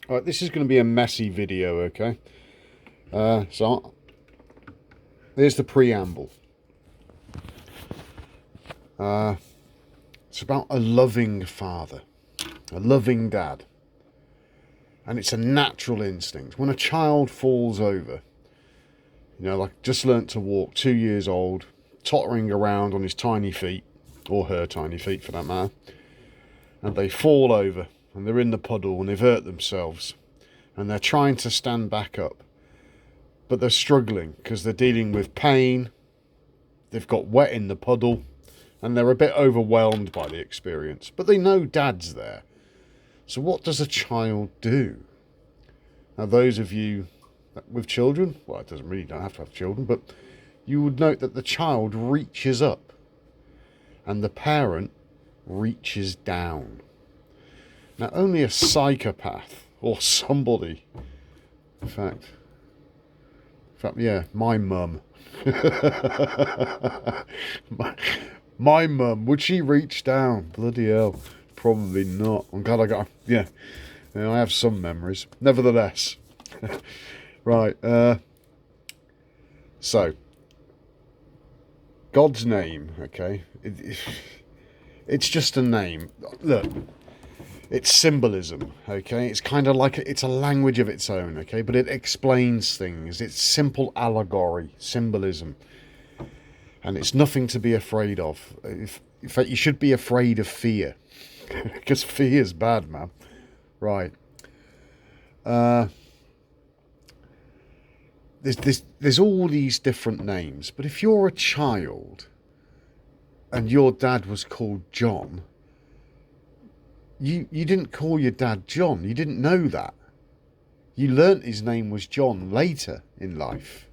Right, this is going to be a messy video, okay? So here's the preamble. It's about a loving father, a loving dad. And it's a natural instinct. When a child falls over, like just learnt to walk, 2 years old, tottering around on his tiny feet, or her tiny feet for that matter, and they fall over and they're in the puddle and they've hurt themselves and they're trying to stand back up, but they're struggling because they're dealing with pain, they've got wet in the puddle, and they're a bit overwhelmed by the experience, but they know dad's there. So what does a child do? Now, those of you with children, well, it doesn't really, don't have to have children, but you would note that the child reaches up and the parent reaches down. Now, only a psychopath or somebody, in fact, yeah, my mum. my mum, would she reach down? Bloody hell, probably not. I'm glad I got, yeah, I have some memories. Nevertheless, right, so, God's name, okay, it's just a name. Look, it's symbolism, okay? It's kind of like, it's a language of its own, okay? But it explains things. It's simple allegory, symbolism. And it's nothing to be afraid of. In fact, you should be afraid of fear. Because fear is bad, man. Right. There's all these different names. But if you're a child and your dad was called John, you didn't call your dad John. You didn't know that. You learnt his name was John later in life.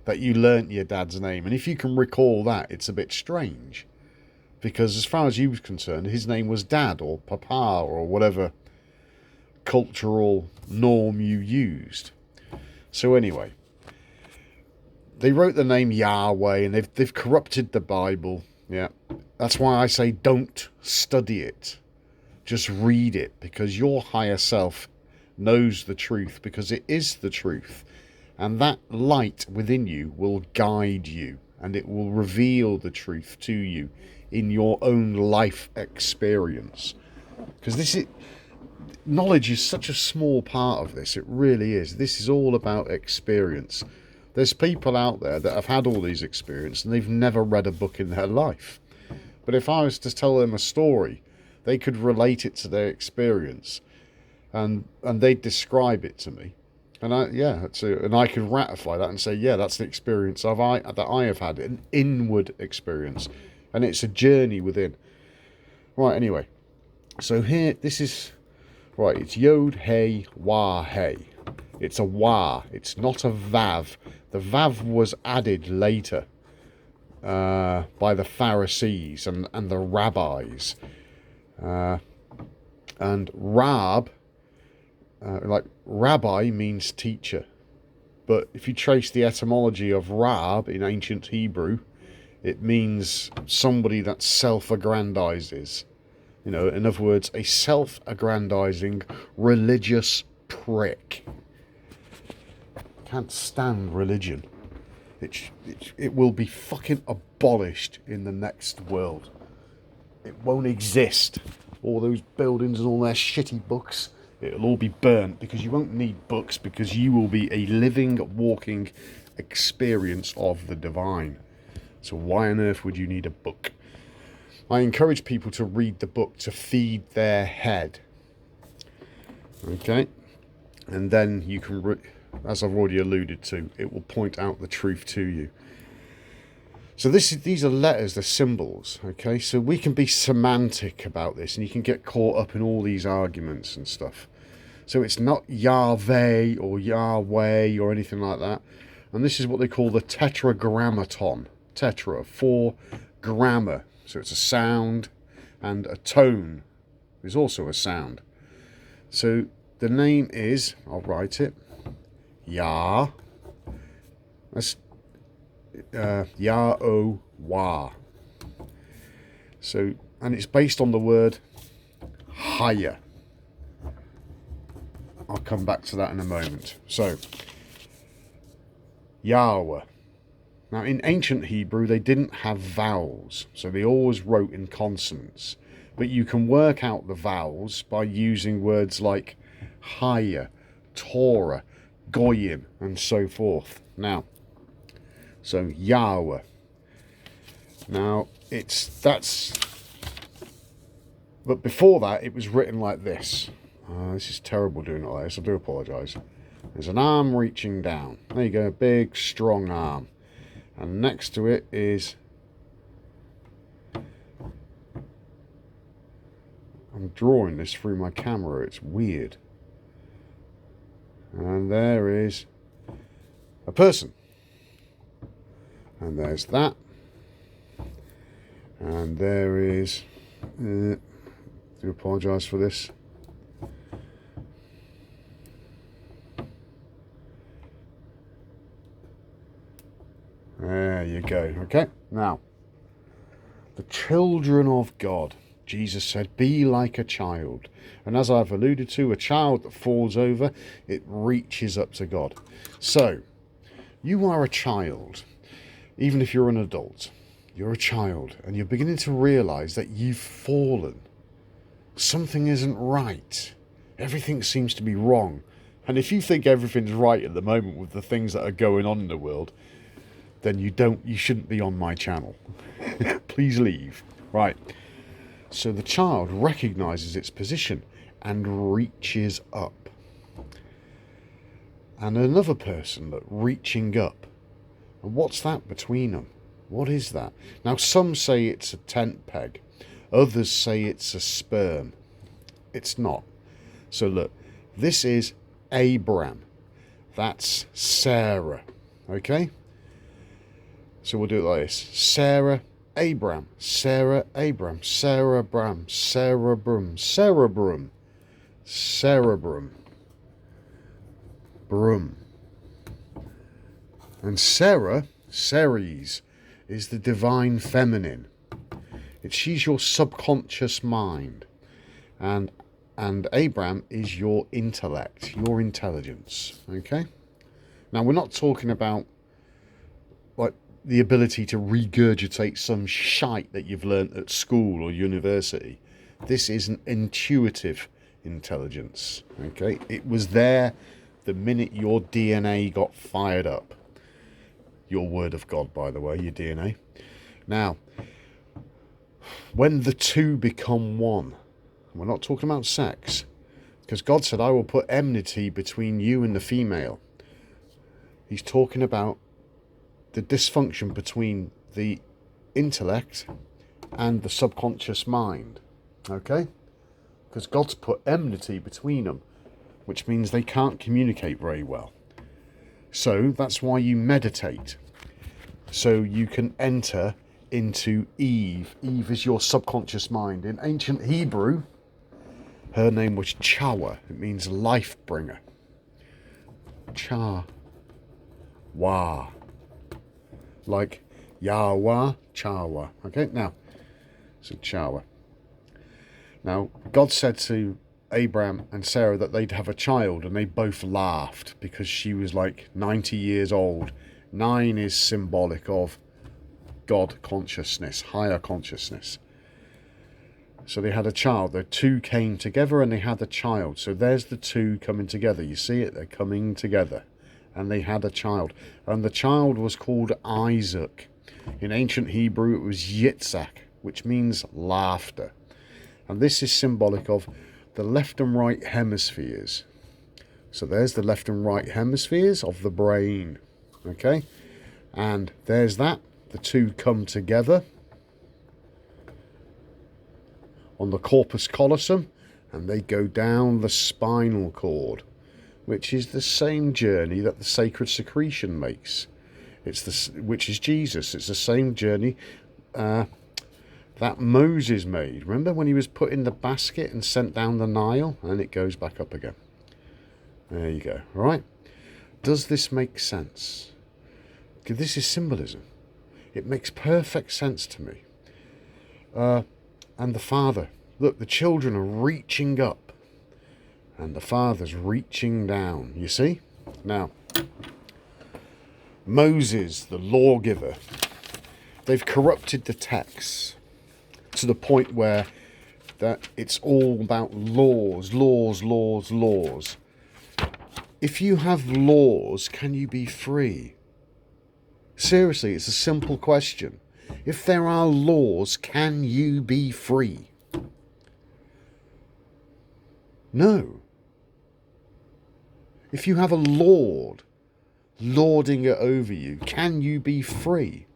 That you learnt your dad's name. And if you can recall that, it's a bit strange. Because as far as you was concerned, his name was Dad or Papa or whatever cultural norm you used. So anyway, they wrote the name Yahweh and they've corrupted the Bible. Yeah, that's why I say don't study it. Just read it, because your higher self knows the truth, because it is the truth. And that light within you will guide you, and it will reveal the truth to you in your own life experience. Because knowledge is such a small part of this. It really is. This is all about experience. There's people out there that have had all these experiences and they've never read a book in their life. But if I was to tell them a story, they could relate it to their experience, and they'd describe it to me, and I could ratify that and say, yeah, that's the experience that I have had, an inward experience, and it's a journey within. Right. Anyway, so here, this is right. It's Yod Hey Wah Hey. It's a Wah. It's not a Vav. The Vav was added later by the Pharisees and the rabbis. And Rab, like rabbi means teacher. But if you trace the etymology of Rab in ancient Hebrew, it means somebody that self-aggrandizes. In other words, a self-aggrandizing religious prick. Can't stand religion. It will be fucking abolished in the next world. It won't exist. All those buildings and all their shitty books, it'll all be burnt, because you won't need books, because you will be a living, walking experience of the divine. So why on earth would you need a book? I encourage people to read the book to feed their head. Okay? And then you can, as I've already alluded to, it will point out the truth to you. So these are letters, they're symbols, okay? So we can be semantic about this, and you can get caught up in all these arguments and stuff. So it's not Yahweh or Yahweh or anything like that. And this is what they call the tetragrammaton. Tetra, 4 grammar. So it's a sound, and a tone is also a sound. So the name is, I'll write it, Yah. That's Yahweh. So, and it's based on the word higher. I'll come back to that in a moment. So, Yhwh. Now, in ancient Hebrew, they didn't have vowels, so they always wrote in consonants. But you can work out the vowels by using words like Haya, Torah, Goyim, and so forth. Now, so Yhwh. Now, but before that, it was written like this. This is terrible doing it like this, I do apologise. There's an arm reaching down. There you go, a big, strong arm. And next to it is... I'm drawing this through my camera, it's weird. And there is a person. And there's that. And there is... do apologise for this. There you go. Okay, now, the children of God. Jesus said, be like a child. And as I've alluded to, a child that falls over, it reaches up to God. So, you are a child. Even if you're an adult, you're a child. And you're beginning to realise that you've fallen. Something isn't right. Everything seems to be wrong. And if you think everything's right at the moment with the things that are going on in the world, then you shouldn't be on my channel. Please leave. Right. So the child recognises its position and reaches up. And another person reaching up. And what's that between them? What is that? Now, some say it's a tent peg. Others say it's a sperm. It's not. So look, this is Abraham. That's Sarah. Okay? So we'll do it like this. Sarah, Abram, Sarah, Abram, Cerebrum, Cerebrum, Cerebrum, Cerebrum, Brum. And Sarah, Ceres, is the divine feminine. She's your subconscious mind. And Abram is your intellect, your intelligence. Okay? Now, we're not talking about like the ability to regurgitate some shite that you've learnt at school or university. This is an intuitive intelligence. Okay? It was there the minute your DNA got fired up. Your word of God, by the way, your DNA. Now, when the two become one, we're not talking about sex, because God said, I will put enmity between you and the female. He's talking about the dysfunction between the intellect and the subconscious mind. Okay? Because God's put enmity between them, which means they can't communicate very well. So that's why you meditate. So you can enter into Eve. Eve is your subconscious mind. In ancient Hebrew, her name was Yhwh. It means life bringer. Wah. Like Yahweh, Yhwh. Okay, now, so Yhwh. Now, God said to Abraham and Sarah that they'd have a child, and they both laughed because she was like 90 years old. 9 is symbolic of God consciousness, higher consciousness. So they had a child. The two came together and they had a child. So there's the two coming together. You see it? They're coming together. And they had a child. And the child was called Isaac. In ancient Hebrew, it was Yitzhak, which means laughter. And this is symbolic of the left and right hemispheres. So there's the left and right hemispheres of the brain. Okay? And there's that. The two come together on the corpus callosum, and they go down the spinal cord, which is the same journey that the sacred secretion makes. Which is Jesus. It's the same journey that Moses made. Remember when he was put in the basket and sent down the Nile, and it goes back up again. There you go. All right. Does this make sense? Because this is symbolism. It makes perfect sense to me. And the Father. Look, the children are reaching up. And the Father's reaching down, you see? Now, Moses, the lawgiver, they've corrupted the texts to the point where that it's all about laws, laws, laws, laws. If you have laws, can you be free? Seriously, it's a simple question. If there are laws, can you be free? No. If you have a lord lording it over you, can you be free?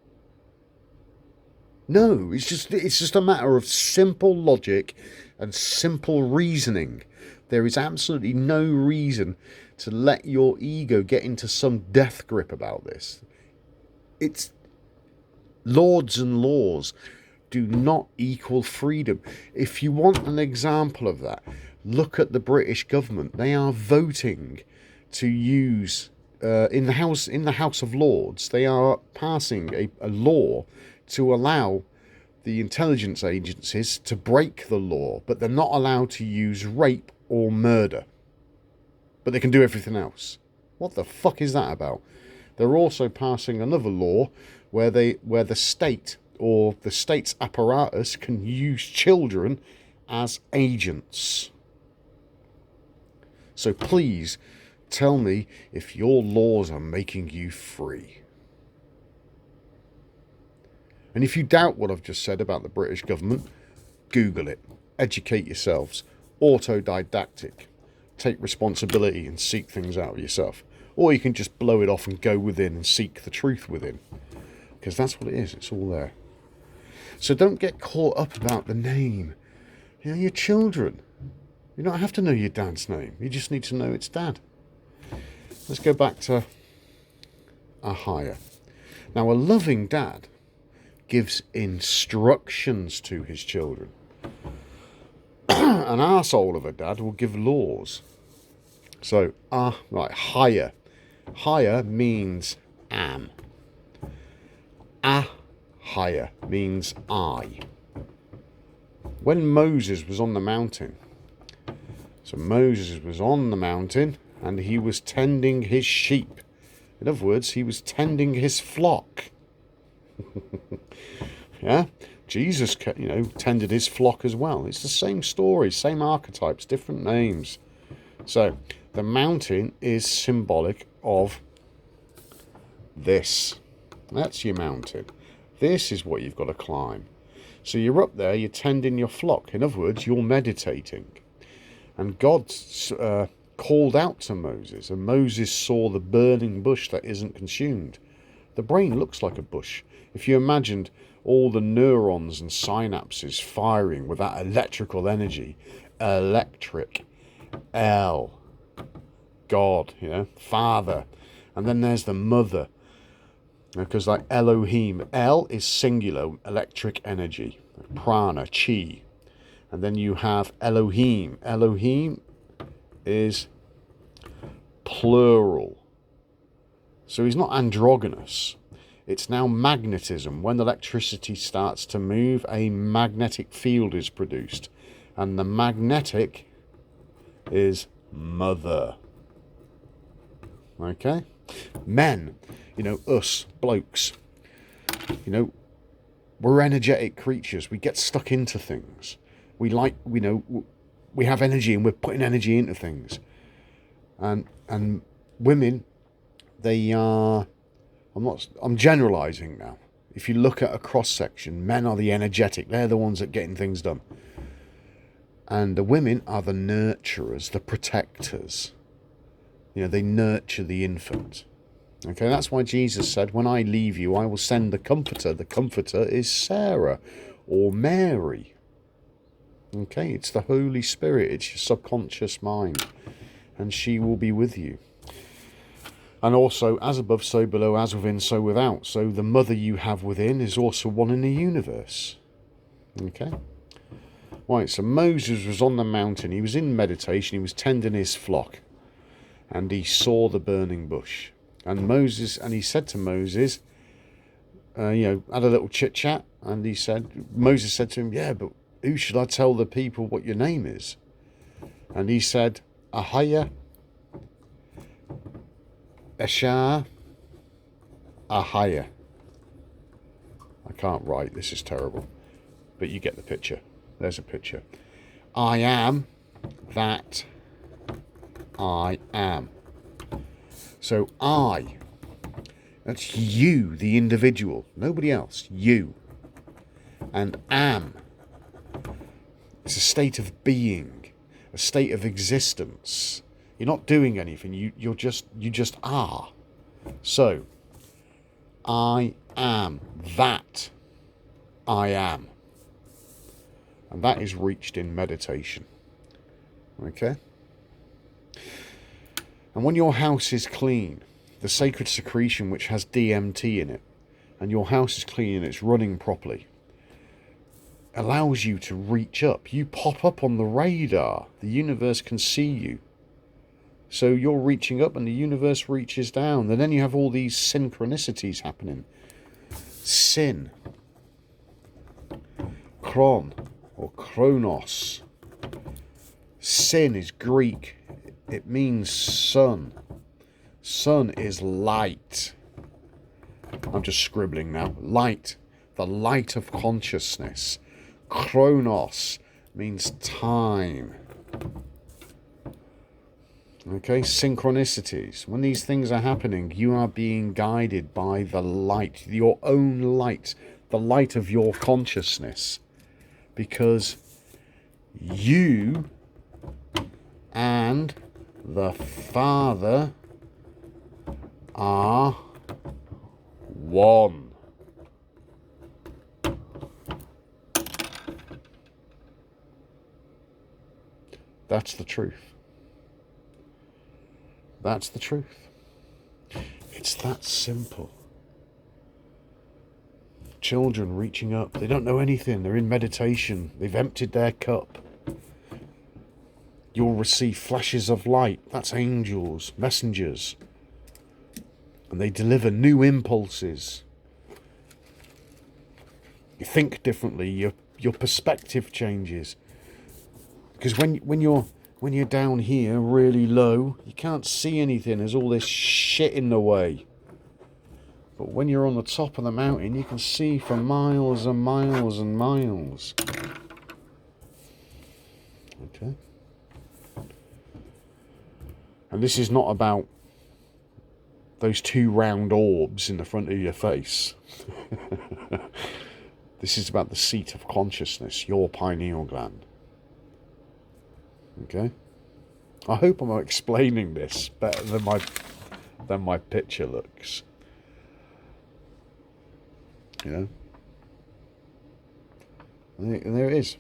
No, it's just a matter of simple logic and simple reasoning. There is absolutely no reason to let your ego get into some death grip about this. It's lords and laws do not equal freedom. If you want an example of that, look at the British government. They are voting to use in the House of Lords. They are passing a law to allow the intelligence agencies to break the law, but they're not allowed to use rape or murder. But they can do everything else. What the fuck is that about? They're also passing another law where the state or the state's apparatus can use children as agents. So please tell me if your laws are making you free. And if you doubt what I've just said about the British government, Google it. Educate yourselves. Autodidactic. Take responsibility and seek things out yourself. Or you can just blow it off and go within and seek the truth within. Because that's what it is. It's all there. So don't get caught up about the name. You know, your children. You don't have to know your dad's name. You just need to know it's dad. Let's go back to Yhwh. Now, a loving dad gives instructions to his children. An arsehole of a dad will give laws. So, right, Yhwh. Yhwh means am. Yhwh means I. When Moses was on the mountain, so Moses was on the mountain and he was tending his sheep. In other words, he was tending his flock. Yeah, Jesus, tended his flock as well. It's the same story, same archetypes, different names. So the mountain is symbolic of this. That's your mountain. This is what you've got to climb. So you're up there, you're tending your flock. In other words, you're meditating. And God called out to Moses, and Moses saw the burning bush that isn't consumed. The brain looks like a bush. If you imagined all the neurons and synapses firing with that electrical energy, electric, El, God, Father, and then there's the mother, because like Elohim, El is singular, electric energy, prana, chi, and then you have Elohim. Elohim is plural, so he's not androgynous. It's now magnetism. When electricity starts to move, a magnetic field is produced. And the magnetic is mother. Okay? Men, us, blokes, we're energetic creatures. We get stuck into things. We have energy and we're putting energy into things. And women, they are... I'm generalising now. If you look at a cross-section, men are the energetic. They're the ones that are getting things done. And the women are the nurturers, the protectors. They nurture the infant. Okay, that's why Jesus said, when I leave you, I will send the Comforter. The Comforter is Sarah or Mary. Okay, it's the Holy Spirit. It's your subconscious mind. And she will be with you. And also, as above, so below, as within, so without. So the mother you have within is also one in the universe. Okay? Right, so Moses was on the mountain. He was in meditation. He was tending his flock. And he saw the burning bush. And he said to Moses, had a little chit-chat. And Moses said to him, yeah, but who should I tell the people what your name is? And he said, Ahaya, Esha, Ahaya. I can't write, this is terrible. But you get the picture. There's a picture. I am that I am. So I, that's you, the individual, nobody else, you. And am, it's a state of being, a state of existence. You're not doing anything, you just are. So, I am that I am. And that is reached in meditation. Okay? And when your house is clean, the sacred secretion which has DMT in it, and your house is clean and it's running properly, allows you to reach up. You pop up on the radar. The universe can see you. So you're reaching up and the universe reaches down. And then you have all these synchronicities happening. Sin. Chron or Chronos. Sin is Greek. It means sun. Sun is light. I'm just scribbling now. Light. The light of consciousness. Chronos means time. Okay, synchronicities. When these things are happening, you are being guided by the light, your own light, the light of your consciousness. Because you and the Father are one. That's the truth. That's the truth. It's that simple. Children reaching up, they don't know anything, they're in meditation, they've emptied their cup. You'll receive flashes of light, that's angels, messengers. And they deliver new impulses. You think differently, your perspective changes. Because when you're down here really low, you can't see anything. There's all this shit in the way. But when you're on the top of the mountain, you can see for miles and miles and miles. Okay. And this is not about those two round orbs in the front of your face. This is about the seat of consciousness, your pineal gland. Okay, I hope I'm explaining this better than my picture looks. You know, and there it is.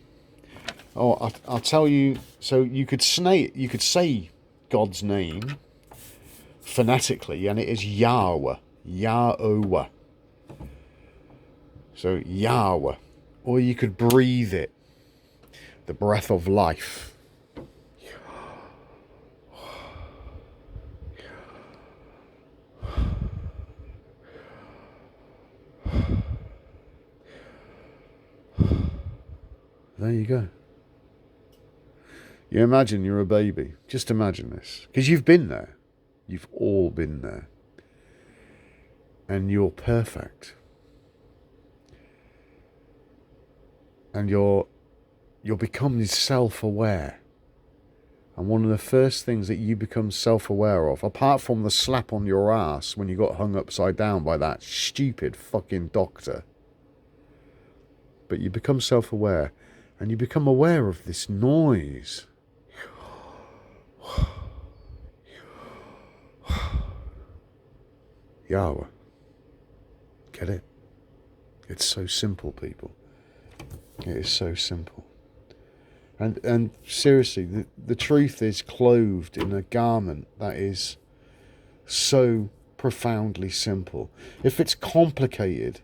Oh, I'll tell you. So you could say God's name phonetically, and it is Yhwh, Yahweh. So Yahweh, or you could breathe it, the breath of life. There you go. You imagine you're a baby. Just imagine this. Because you've been there. You've all been there. And you're perfect. And you're becoming self-aware. And one of the first things that you become self-aware of, apart from the slap on your ass when you got hung upside down by that stupid fucking doctor, but you become self-aware. And you become aware of this noise. Yhwh. Get it? It's so simple, people. It is so simple. And seriously, the truth is clothed in a garment that is so profoundly simple. If it's complicated,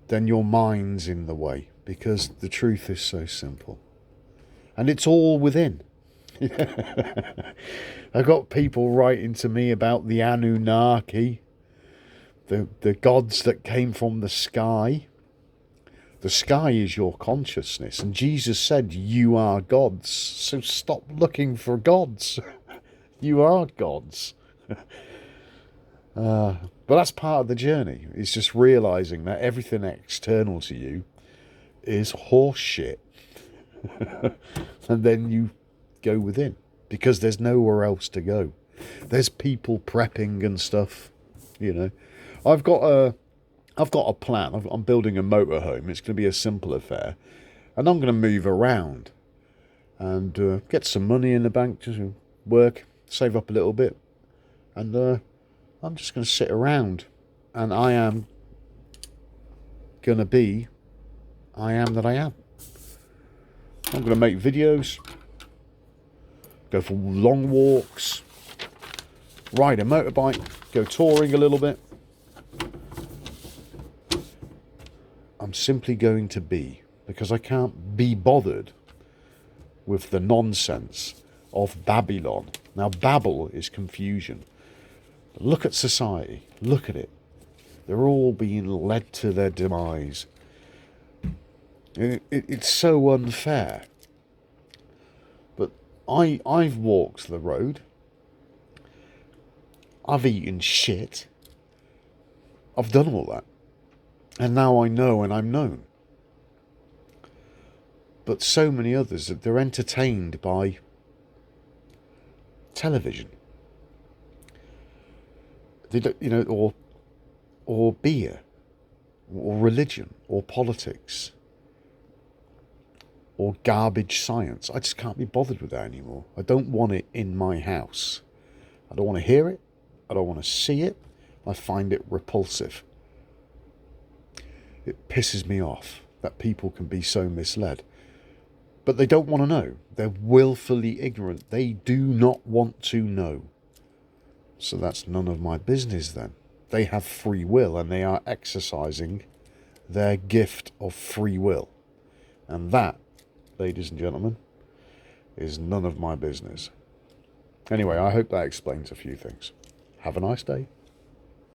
then your mind's in the way. Because the truth is so simple. And it's all within. I've got people writing to me about the Anunnaki, the gods that came from the sky. The sky is your consciousness, and Jesus said you are gods, so stop looking for gods. You are gods. But that's part of the journey. It's just realising that everything external to you is horse shit. And then you go within, because there's nowhere else to go. There's people prepping and stuff, you know. I've got a plan. I'm building a motorhome. It's going to be a simple affair, and I'm going to move around and get some money in the bank, just work, save up a little bit, and I'm just going to sit around, and I am going to be I am that I am. I'm going to make videos, go for long walks, ride a motorbike, go touring a little bit. I'm simply going to be, because I can't be bothered with the nonsense of Babylon. Now, Babel is confusion. Look at society. Look at it. They're all being led to their demise. It's so unfair. But I've walked the road. I've eaten shit. I've done all that. And now I know, and I'm known. But so many others, they're entertained by television. They don't, you know, or beer, or religion, or politics, or garbage science. I just can't be bothered with that anymore. I don't want it in my house. I don't want to hear it. I don't want to see it. I find it repulsive. It pisses me off that people can be so misled. But they don't want to know. They're willfully ignorant. They do not want to know. So that's none of my business then. They have free will, and they are exercising their gift of free will. And that, ladies and gentlemen, is none of my business. Anyway, I hope that explains a few things. Have a nice day.